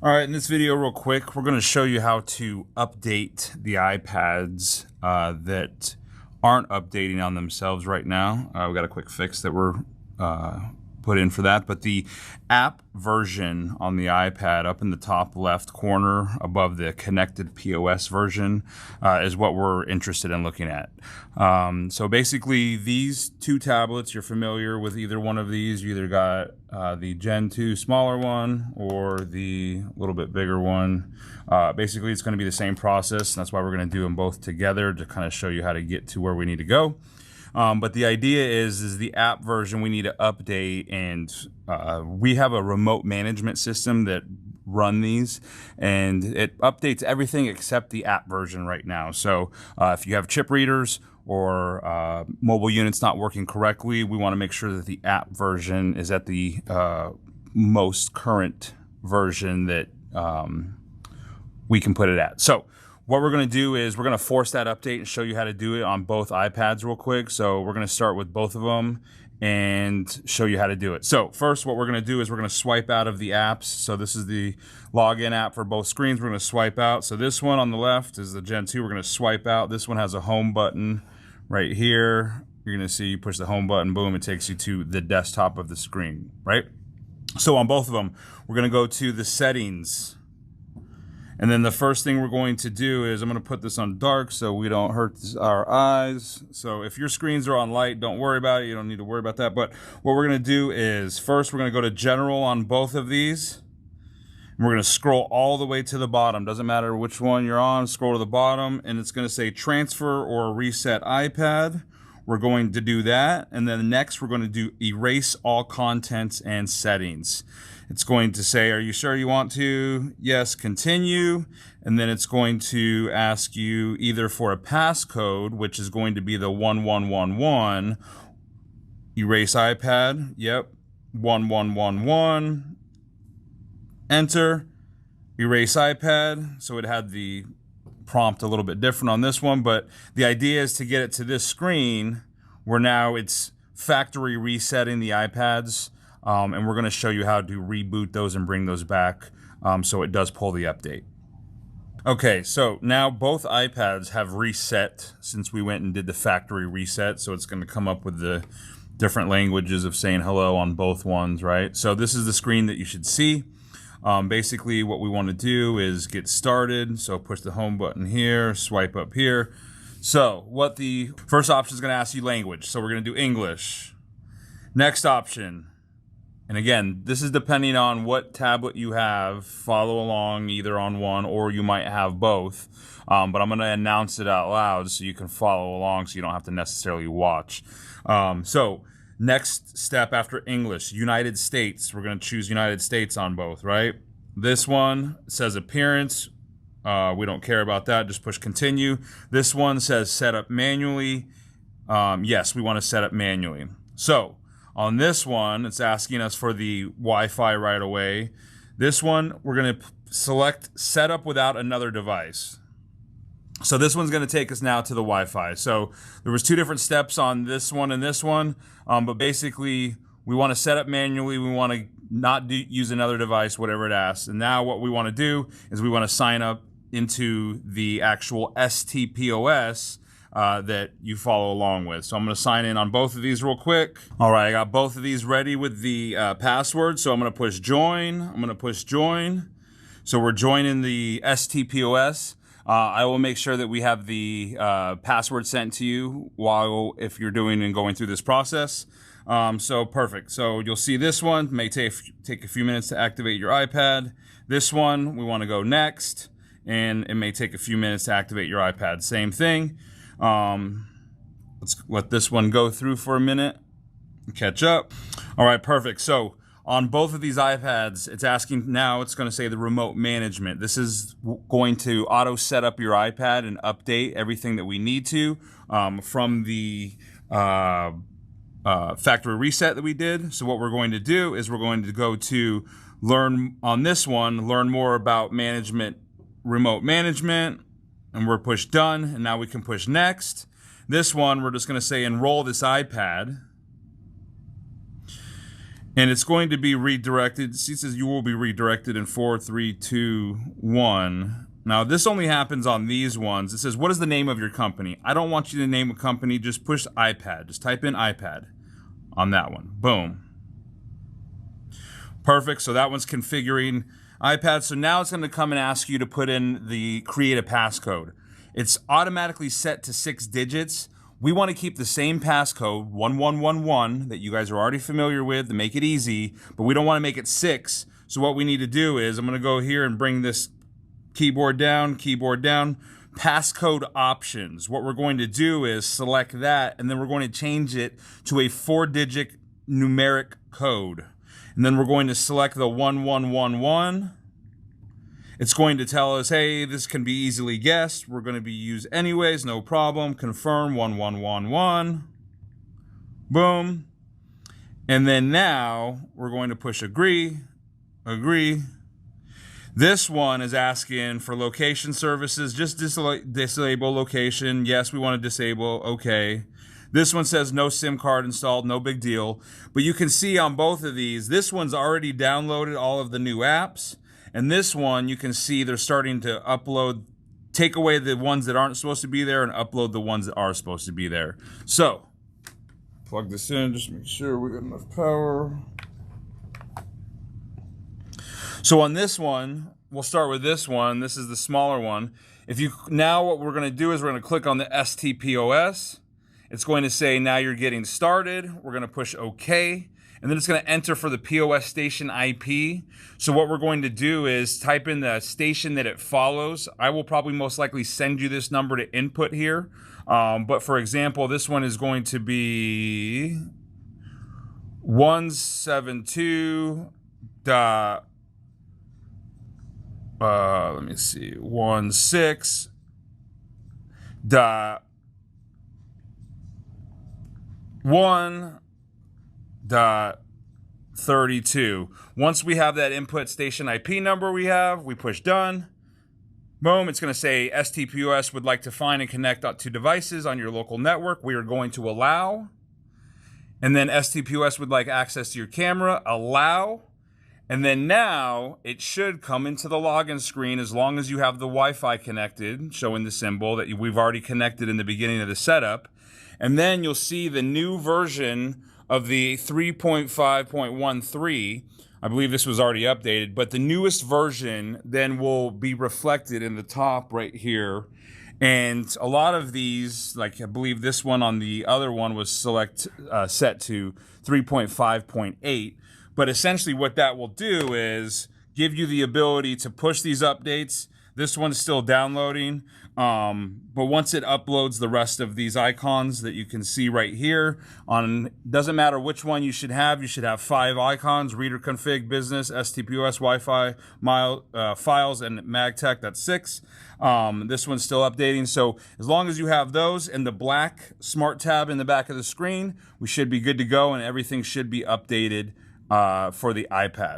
All right, in this video real quick, we're going to show you how to update the iPads that aren't updating on themselves right now. We got a quick fix that we're put in for that, but the app version on the iPad up in the top left corner above the connected POS version is what we're interested in looking at. So basically these two tablets, you're familiar with either one of these. You either got the Gen 2 smaller one or the little bit bigger one. Basically it's going to be the same process, and that's why we're going to do them both together to kind of show you how to get to where we need to go. But the idea is the app version we need to update, and we have a remote management system that run these, and it updates everything except the app version right now. So if you have chip readers or mobile units not working correctly, we want to make sure that the app version is at the most current version that we can put it at. So what we're going to do is we're going to force that update and show you how to do it on both iPads real quick. So we're going to start with both of them and show you how to do it. So first, what we're going to do is we're going to swipe out of the apps. So this is the login app for both screens. We're going to swipe out. So this one on the left is the Gen 2. We're going to swipe out. This one has a home button right here. You're going to see you push the home button, boom, it takes you to the desktop of the screen, right? So on both of them, we're going to go to the settings. And then the first thing we're going to do is I'm going to put this on dark so we don't hurt our eyes. So if your screens are on light, don't worry about it. You don't need to worry about that. But what we're going to do is first we're going to go to general on both of these. And we're going to scroll all the way to the bottom. Doesn't matter which one you're on, scroll to the bottom. And it's going to say transfer or reset iPad. We're going to do that. And then next we're going to do erase all contents and settings. It's going to say, are you sure you want to? Yes, continue. And then it's going to ask you either for a passcode, which is going to be the 1111. Erase iPad. Yep. 1111. Enter. Erase iPad. So it had the prompt a little bit different on this one, but the idea is to get it to this screen where now it's factory resetting the iPads. And we're going to show you how to reboot those and bring those back so it does pull the update. Okay, so now both iPads have reset since we went and did the factory reset. So it's going to come up with the different languages of saying hello on both ones, right? So this is the screen that you should see. Basically, what we want to do is get started. So push the home button here, swipe up here. So what the first option is going to ask you language. So we're going to do English. Next option. And again, this is depending on what tablet you have. Follow along either on one or you might have both. But I'm going to announce it out loud so you can follow along so you don't have to necessarily watch. So next step after English, United States. We're going to choose United States on both, right? This one says appearance. We don't care about that. Just push continue. This one says set up manually. Yes, we want to set up manually. So on this one, it's asking us for the Wi-Fi right away. This one, we're going to select setup without another device. So this one's going to take us now to the Wi-Fi. So there was two different steps on this one and this one, but basically we want to set up manually. We want to not use another device, whatever it asks. And now what we want to do is we want to sign up into the actual STPOS that you follow along with. So I'm going to sign in on both of these real quick. All right, I got both of these ready with the password. So I'm going to push join. I'm going to push join. So we're joining the STPOS. I will make sure that we have the password sent to you if you're doing and going through this process. So perfect. So you'll see this one may take a few minutes to activate your iPad. This one, we want to go next, and it may take a few minutes to activate your iPad. Same thing. Let's let this one go through for a minute and catch up. All right, perfect. So on both of these iPads, it's asking now, it's going to say the remote management. This is going to auto set up your iPad and update everything that we need to from the factory reset that we did. So what we're going to do is we're going to go to learn on this one, learn more about management, remote management. And we're pushed done, and now we can push next. This one, we're just going to say enroll this iPad. And it's going to be redirected. It says you will be redirected in 4, 3, 2, 1. Now, this only happens on these ones. It says, what is the name of your company? I don't want you to name a company. Just push iPad. Just type in iPad on that one. Boom. Perfect. So that one's configuring iPad. So now it's going to come and ask you to put in the create a passcode. It's automatically set to 6 digits. We want to keep the same passcode, 1111, that you guys are already familiar with to make it easy, but we don't want to make it 6. So what we need to do is I'm going to go here and bring this keyboard down, passcode options. What we're going to do is select that, and then we're going to change it to a 4-digit numeric code. And then we're going to select the 1111. It's going to tell us, hey, this can be easily guessed. We're going to be used anyways, no problem. Confirm 1111. Boom. And then now we're going to push agree. This one is asking for location services. Just disable location. Yes, we want to disable. Okay. This one says no SIM card installed, no big deal. But you can see on both of these, this one's already downloaded all of the new apps. And this one, you can see they're starting to upload, take away the ones that aren't supposed to be there and upload the ones that are supposed to be there. So, plug this in, just make sure we got enough power. So on this one, we'll start with this one. This is the smaller one. Now what we're gonna do is we're gonna click on the STPOS. It's going to say, now you're getting started. We're gonna push OK. And then it's going to enter for the POS station IP. So what we're going to do is type in the station that it follows. I will probably most likely send you this number to input here. But for example, this one is going to be 172. Let me see, 16. 1.32. Once we have that input station IP number we push done. Boom, it's going to say STPOS would like to find and connect to devices on your local network. We are going to allow. And then STPOS would like access to your camera, allow. And then now it should come into the login screen as long as you have the Wi-Fi connected, showing the symbol that we've already connected in the beginning of the setup. And then you'll see the new version of the 3.5.13. I believe this was already updated, but the newest version then will be reflected in the top right here. And a lot of these, like I believe this one on the other one was set to 3.5.8. But essentially what that will do is give you the ability to push these updates. This one's still downloading, but once it uploads the rest of these icons that you can see right here, doesn't matter which one you should have 5 icons: reader config, business, STPOS, Wi-Fi, files, and MagTech, that's 6. This one's still updating, so as long as you have those and the black smart tab in the back of the screen, we should be good to go and everything should be updated for the iPad.